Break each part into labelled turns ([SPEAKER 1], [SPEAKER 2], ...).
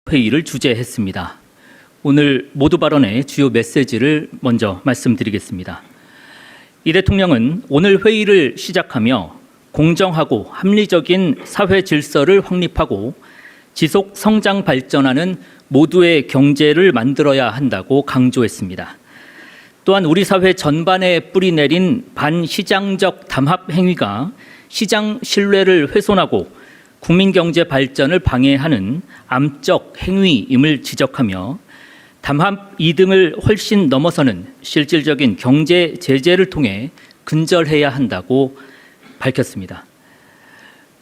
[SPEAKER 1] 회의를 주재했습니다. 오늘 모두 발언의 주요 메시지를 먼저 말씀드리겠습니다. 이 대통령은 오늘 회의를 시작하며 공정하고 합리적인 사회 질서를 확립하고 지속 성장 발전하는 모두의 경제를 만들어야 한다고 강조했습니다. 또한 우리 사회 전반에 뿌리내린 반시장적 담합 행위가 시장 신뢰를 훼손하고 국민 경제 발전을 방해하는 암적 행위임을 지적하며 담합 이등을 훨씬 넘어서는 실질적인 경제 제재를 통해 근절해야 한다고 밝혔습니다.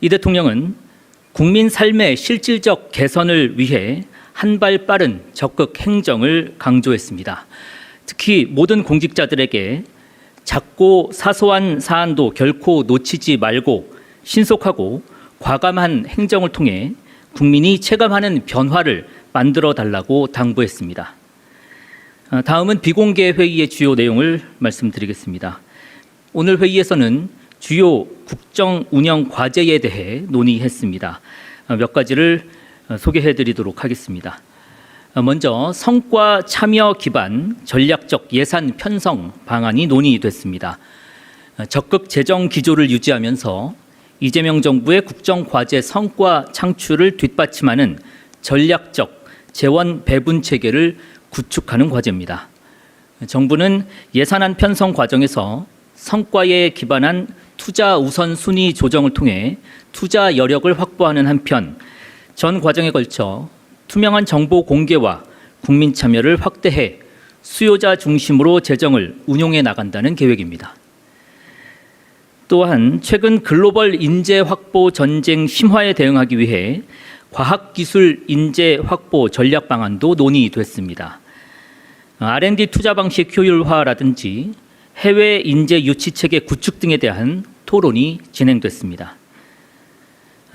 [SPEAKER 1] 이 대통령은 국민 삶의 실질적 개선을 위해 한 발 빠른 적극 행정을 강조했습니다. 특히 모든 공직자들에게 작고 사소한 사안도 결코 놓치지 말고 신속하고 과감한 행정을 통해 국민이 체감하는 변화를 만들어 달라고 당부했습니다. 다음은 비공개 회의의 주요 내용을 말씀드리겠습니다. 오늘 회의에서는 주요 국정 운영 과제에 대해 논의했습니다. 몇 가지를 소개해 드리도록 하겠습니다. 먼저 성과 참여 기반 전략적 예산 편성 방안이 논의됐습니다. 적극 재정 기조를 유지하면서 이재명 정부의 국정 과제 성과 창출을 뒷받침하는 전략적 재원 배분 체계를 구축하는 과제입니다. 정부는 예산안 편성 과정에서 성과에 기반한 투자 우선순위 조정을 통해 투자 여력을 확보하는 한편 전 과정에 걸쳐 투명한 정보 공개와 국민 참여를 확대해 수요자 중심으로 재정을 운용해 나간다는 계획입니다. 또한 최근 글로벌 인재 확보 전쟁 심화에 대응하기 위해 과학기술 인재 확보 전략 방안도 논의됐습니다. R&D 투자 방식 효율화라든지 해외 인재 유치 체계 구축 등에 대한 토론이 진행됐습니다.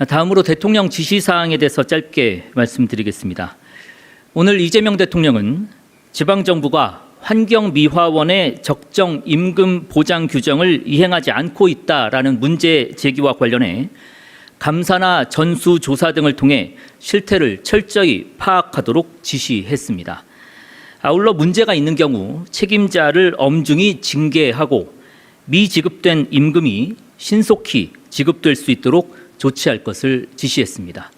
[SPEAKER 1] 다음으로 대통령 지시사항에 대해서 짧게 말씀드리겠습니다. 오늘 이재명 대통령은 지방정부가 환경미화원의 적정 임금 보장 규정을 이행하지 않고 있다라는 문제 제기와 관련해 감사나 전수조사 등을 통해 실태를 철저히 파악하도록 지시했습니다. 아울러 문제가 있는 경우 책임자를 엄중히 징계하고 미지급된 임금이 신속히 지급될 수 있도록 조치할 것을 지시했습니다.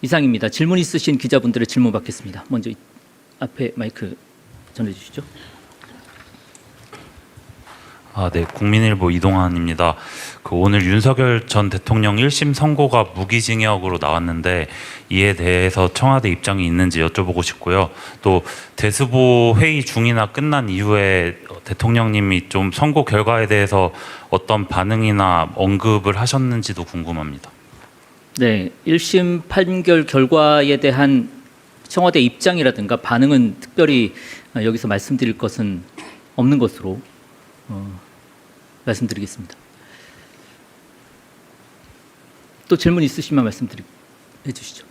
[SPEAKER 1] 이상입니다. 질문 있으신 기자분들의 질문 받겠습니다. 먼저 앞에 마이크 전해주시죠.
[SPEAKER 2] 네, 국민일보 이동환입니다. 오늘 윤석열 전 대통령 1심 선고가 무기징역으로 나왔는데 이에 대해서 청와대 입장이 있는지 여쭤보고 싶고요. 또 대수보 회의 중이나 끝난 이후에 대통령님이 좀 선고 결과에 대해서 어떤 반응이나 언급을 하셨는지도 궁금합니다.
[SPEAKER 1] 네, 1심 판결 결과에 대한 청와대 입장이라든가 반응은 특별히 여기서 말씀드릴 것은 없는 것으로 말씀드리겠습니다. 또 질문 있으시면 말씀해 주시죠.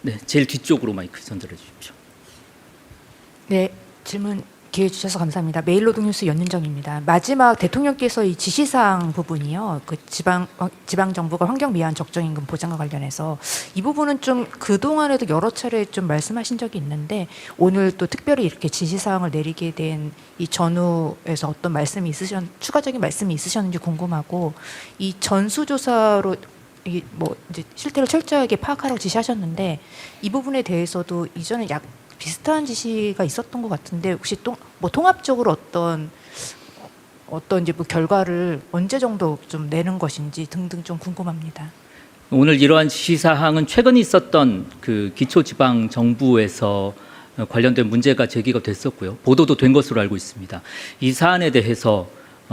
[SPEAKER 1] 네, 제일 뒤쪽으로 마이크 전달해 주십시오.
[SPEAKER 3] 네, 질문 기회 주셔서 감사합니다. 매일노동뉴스 연윤정입니다. 마지막 대통령께서 이 지시사항 부분이요, 그 지방 정부가 환경 미화한 적정 임금 보장과 관련해서 이 부분은 좀 그 동안에도 여러 차례 좀 말씀하신 적이 있는데 오늘 또 특별히 이렇게 지시사항을 내리게 된 이 전후에서 어떤 말씀이 추가적인 말씀이 있으셨는지 궁금하고, 이 전수조사로 이게 뭐 이제 실태를 철저하게 파악하라고 지시하셨는데 이 부분에 대해서도 이전에 비슷한 지시가 있었던 것 같은데 혹시 또 뭐 통합적으로 어떤 이제 뭐 결과를 언제 정도 좀 내는 것인지 등등 좀 궁금합니다.
[SPEAKER 1] 오늘 이러한 지시사항은 최근 있었던 그 기초지방정부에서 관련된 문제가 제기가 됐었고요. 보도도 된 것으로 알고 있습니다. 이 사안에 대해서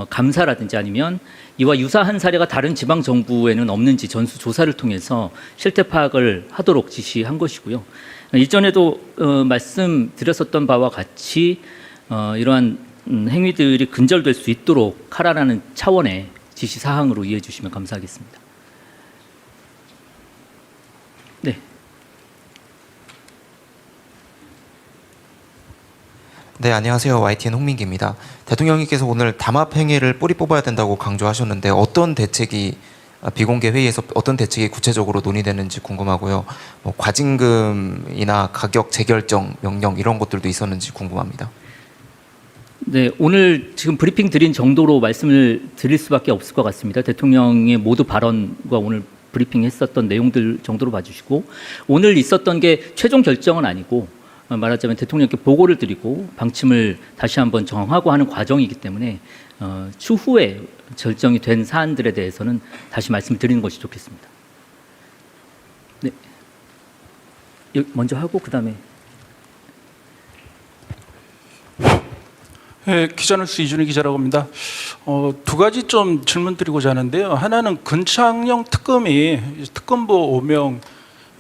[SPEAKER 1] 감사라든지 아니면 이와 유사한 사례가 다른 지방정부에는 없는지 전수조사를 통해서 실태 파악을 하도록 지시한 것이고요. 이전에도 말씀드렸었던 바와 같이 이러한 행위들이 근절될 수 있도록 하라는 차원의 지시사항으로 이해해 주시면 감사하겠습니다. 네.
[SPEAKER 4] 네, 안녕하세요. YTN 홍민기입니다. 대통령님께서 오늘 담합 행위를 뿌리 뽑아야 된다고 강조하셨는데 어떤 대책이 비공개 회의에서 어떤 대책이 구체적으로 논의되는지 궁금하고요. 뭐 과징금이나 가격 재결정 명령 이런 것들도 있었는지 궁금합니다.
[SPEAKER 1] 네, 오늘 지금 브리핑 드린 정도로 말씀을 드릴 수밖에 없을 것 같습니다. 대통령의 모두 발언과 오늘 브리핑했었던 내용들 정도로 봐주시고, 오늘 있었던 게 최종 결정은 아니고 말하자면 대통령께 보고를 드리고 방침을 다시 한번 정하고 하는 과정이기 때문에 추후에 결정이 된 사안들에 대해서는 다시 말씀드리는 것이 좋겠습니다. 네, 먼저 하고 그다음에.
[SPEAKER 5] 네, 기자뉴스 이준희 기자라고 합니다. 두 가지 좀 질문드리고자 하는데요. 하나는 근창영 특검이 특검보 5명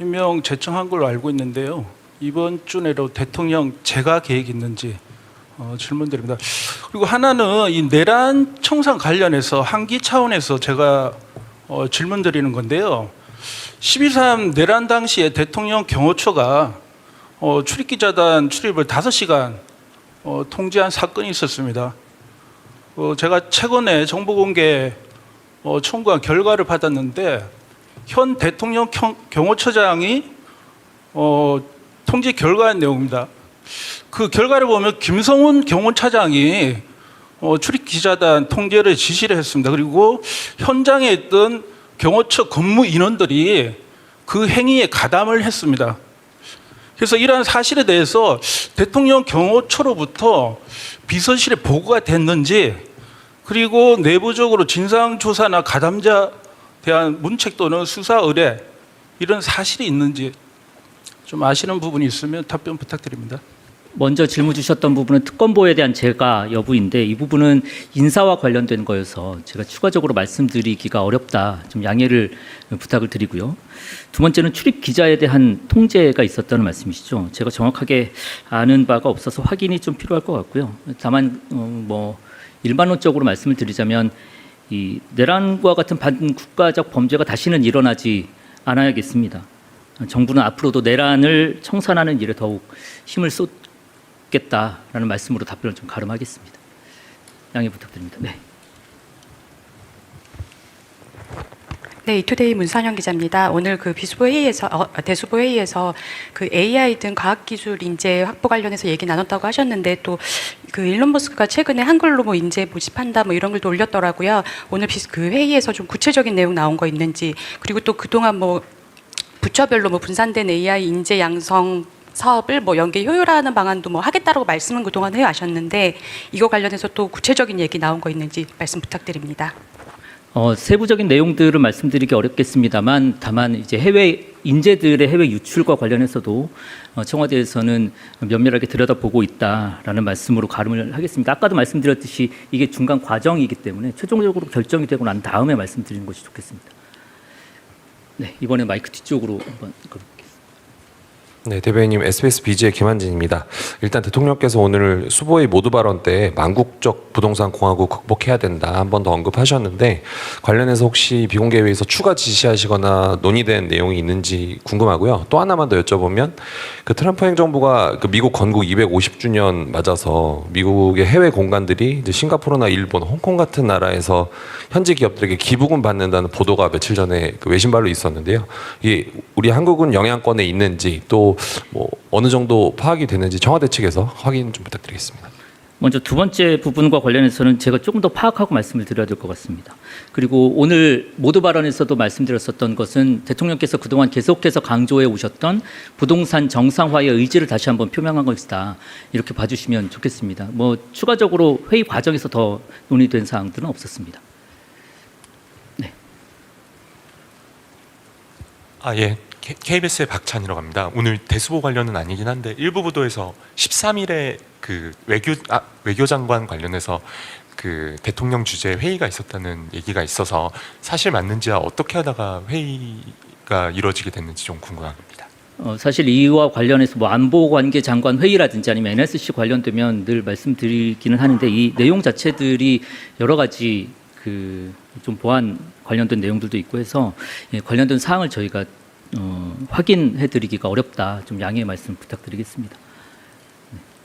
[SPEAKER 5] 임명 제청한 걸로 알고 있는데요. 이번 주 내로 대통령 재가 계획 있는지 질문드립니다. 그리고 하나는 이 내란 청산 관련해서 한기 차원에서 제가 질문드리는 건데요. 12.3 내란 당시에 대통령 경호처가 출입기자단 출입을 5시간 통제한 사건이 있었습니다. 제가 최근에 정보공개 청구한 결과를 받았는데 현 대통령 경호처장이 통제 결과의 내용입니다. 그 결과를 보면 김성훈 경호차장이 출입기자단 통제를 지시를 했습니다. 그리고 현장에 있던 경호처 근무 인원들이 그 행위에 가담을 했습니다. 그래서 이러한 사실에 대해서 대통령 경호처로부터 비서실에 보고가 됐는지, 그리고 내부적으로 진상조사나 가담자 대한 문책 또는 수사 의뢰 이런 사실이 있는지 좀 아시는 부분이 있으면 답변 부탁드립니다.
[SPEAKER 1] 먼저 질문 주셨던 부분은 특검보에 대한 재가 여부인데, 이 부분은 인사와 관련된 거여서 제가 추가적으로 말씀드리기가 어렵다. 좀 양해를 부탁을 드리고요. 두 번째는 출입 기자에 대한 통제가 있었다는 말씀이시죠. 제가 정확하게 아는 바가 없어서 확인이 좀 필요할 것 같고요. 다만 뭐 일반론적으로 말씀을 드리자면 이 내란과 같은 반국가적 범죄가 다시는 일어나지 않아야겠습니다. 정부는 앞으로도 내란을 청산하는 일에 더욱 힘을 쏟겠다라는 말씀으로 답변을 좀 가름하겠습니다. 양해 부탁드립니다. 네.
[SPEAKER 6] 네, 이투데이 문선영 기자입니다. 오늘 그 비수보 회의에서 대수보 회의에서 그 AI 등 과학기술 인재 확보 관련해서 얘기 나눴다고 하셨는데, 또 그 일론 머스크가 최근에 한글로 뭐 인재 모집한다 뭐 이런 글도 올렸더라고요. 오늘 그 회의에서 좀 구체적인 내용 나온 거 있는지, 그리고 또 그동안 뭐 부처별로 뭐 분산된 AI 인재 양성 사업을 뭐 연계 효율화하는 방안도 뭐 하겠다라고 말씀은 그동안 해왔셨는데, 이거 관련해서 또 구체적인 얘기 나온 거 있는지 말씀 부탁드립니다.
[SPEAKER 1] 세부적인 내용들은 말씀드리기 어렵겠습니다만, 다만 이제 해외 인재들의 해외 유출과 관련해서도 청와대에서는 면밀하게 들여다보고 있다라는 말씀으로 가름을 하겠습니다. 아까도 말씀드렸듯이 이게 중간 과정이기 때문에 최종적으로 결정이 되고 난 다음에 말씀드리는 것이 좋겠습니다. 네, 이번에 마이크 뒤쪽으로 한번 걸어볼게요.
[SPEAKER 7] 네, 대변인님, SBS BG의 김한진입니다. 일단 대통령께서 오늘 수보의 모두 발언 때 망국적 부동산 공화국 극복해야 된다 한 번 더 언급하셨는데, 관련해서 혹시 비공개 회의에서 추가 지시하시거나 논의된 내용이 있는지 궁금하고요. 또 하나만 더 여쭤보면, 그 트럼프 행정부가 그 미국 건국 250주년 맞아서 미국의 해외 공간들이 이제 싱가포르나 일본, 홍콩 같은 나라에서 현지 기업들에게 기부금 받는다는 보도가 며칠 전에 그 외신발로 있었는데요. 이게 우리 한국은 영향권에 있는지, 또 뭐 어느 정도 파악이 됐는지 청와대 측에서 확인 좀 부탁드리겠습니다.
[SPEAKER 1] 먼저 두 번째 부분과 관련해서는 제가 조금 더 파악하고 말씀을 드려야 될 것 같습니다. 그리고 오늘 모두 발언에서도 말씀드렸었던 것은 대통령께서 그동안 계속해서 강조해 오셨던 부동산 정상화의 의지를 다시 한번 표명한 것이다. 이렇게 봐주시면 좋겠습니다. 뭐 추가적으로 회의 과정에서 더 논의된 사항들은 없었습니다. 네.
[SPEAKER 8] 예. KBS의 박찬이라고 합니다. 오늘 대수보 관련은 아니긴 한데 일부 보도에서 13일에 그 외교장관 관련해서 그 대통령 주재 회의가 있었다는 얘기가 있어서 사실 맞는지와 어떻게 하다가 회의가 이루어지게 됐는지 좀 궁금합니다.
[SPEAKER 1] 사실 이와 관련해서 뭐 안보관계 장관 회의라든지 아니면 NSC 관련되면 늘 말씀드리기는 하는데, 이 내용 자체들이 여러 가지 그 좀 보안 관련된 내용들도 있고 해서 관련된 사항을 저희가 확인해드리기가 어렵다. 좀 양해 말씀 부탁드리겠습니다.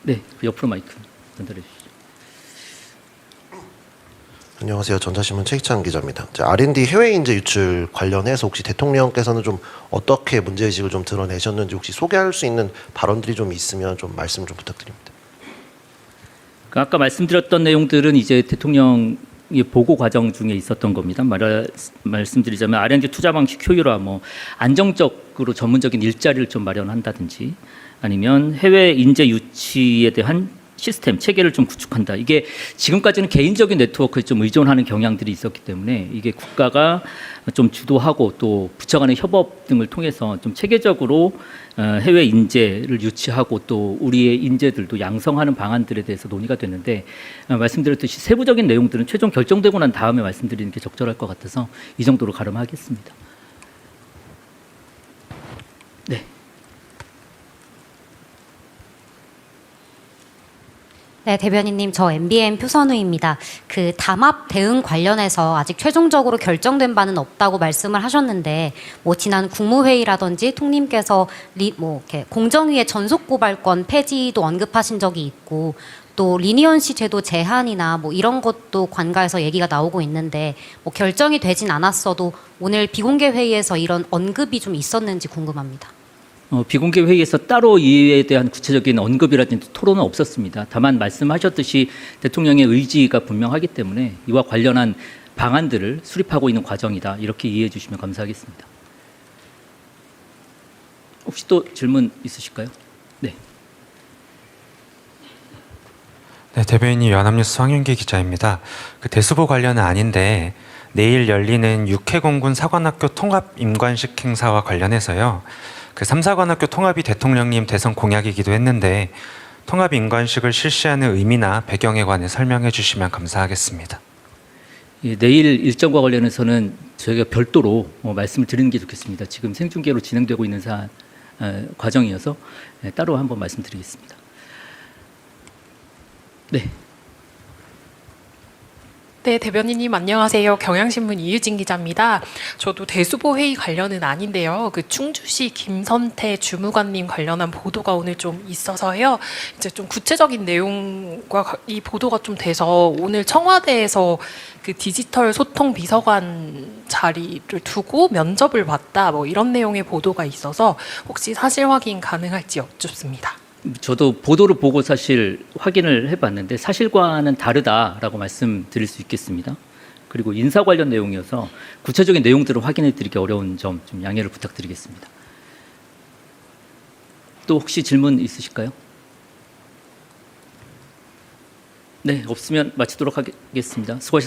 [SPEAKER 1] 네, 그 옆으로 마이크 전달해 주시죠.
[SPEAKER 9] 안녕하세요. 전자신문 최희찬 기자입니다. R&D 해외 인재 유출 관련해서 혹시 대통령께서는 좀 어떻게 문제의식을 좀 드러내셨는지 혹시 소개할 수 있는 발언들이 좀 있으면 좀 말씀 좀 부탁드립니다.
[SPEAKER 1] 아까 말씀드렸던 내용들은 이제 대통령이 보고 과정 중에 있었던 겁니다. 말씀드리자면 R&D 투자 방식 효율화, 뭐 안정적으로 전문적인 일자리를 좀 마련한다든지, 아니면 해외 인재 유치에 대한 시스템 체계를 좀 구축한다. 이게 지금까지는 개인적인 네트워크에 좀 의존하는 경향들이 있었기 때문에 이게 국가가 좀 주도하고 또 부처 간의 협업 등을 통해서 좀 체계적으로 해외 인재를 유치하고 또 우리의 인재들도 양성하는 방안들에 대해서 논의가 됐는데, 말씀드렸듯이 세부적인 내용들은 최종 결정되고 난 다음에 말씀드리는 게 적절할 것 같아서 이 정도로 가름하겠습니다. 네.
[SPEAKER 10] 네, 대변인님, 저 MBN 표선우입니다. 그 담합 대응 관련해서 아직 최종적으로 결정된 바는 없다고 말씀을 하셨는데, 뭐 지난 국무회의라든지 통님께서 이렇게 공정위의 전속 고발권 폐지도 언급하신 적이 있고, 또 리니언시 제도 제한이나 뭐 이런 것도 관가에서 얘기가 나오고 있는데, 뭐 결정이 되진 않았어도 오늘 비공개 회의에서 이런 언급이 좀 있었는지 궁금합니다.
[SPEAKER 1] 비공개 회의에서 따로 이에 대한 구체적인 언급이라든지 토론은 없었습니다. 다만 말씀하셨듯이 대통령의 의지가 분명하기 때문에 이와 관련한 방안들을 수립하고 있는 과정이다. 이렇게 이해해 주시면 감사하겠습니다. 혹시 또 질문 있으실까요? 네.
[SPEAKER 11] 네, 대변인님, 연합뉴스 황윤기 기자입니다. 그 대수보 관련은 아닌데 내일 열리는 육해공군 사관학교 통합 임관식 행사와 관련해서요. 그 3사관학교 통합이 대통령님 대선 공약이기도 했는데 통합 임관식을 실시하는 의미나 배경에 관해 설명해 주시면 감사하겠습니다.
[SPEAKER 1] 예, 내일 일정과 관련해서는 저희가 별도로 말씀을 드리는 게 좋겠습니다. 지금 생중계로 진행되고 있는 과정이어서 따로 한번 말씀드리겠습니다. 네.
[SPEAKER 12] 네, 대변인님 안녕하세요. 경향신문 이유진 기자입니다. 저도 대수보 회의 관련은 아닌데요. 그 충주시 김선태 주무관님 관련한 보도가 오늘 좀 있어서요. 이제 좀 구체적인 내용과 이 보도가 좀 돼서 오늘 청와대에서 그 디지털 소통 비서관 자리를 두고 면접을 봤다, 뭐 이런 내용의 보도가 있어서 혹시 사실 확인 가능할지 여쭙습니다.
[SPEAKER 1] 저도 보도를 보고 사실 확인을 해봤는데 사실과는 다르다라고 말씀드릴 수 있겠습니다. 그리고 인사 관련 내용이어서 구체적인 내용들을 확인해 드리기 어려운 점 좀 양해를 부탁드리겠습니다. 또 혹시 질문 있으실까요? 네, 없으면 마치도록 하겠습니다. 수고하셨습니다.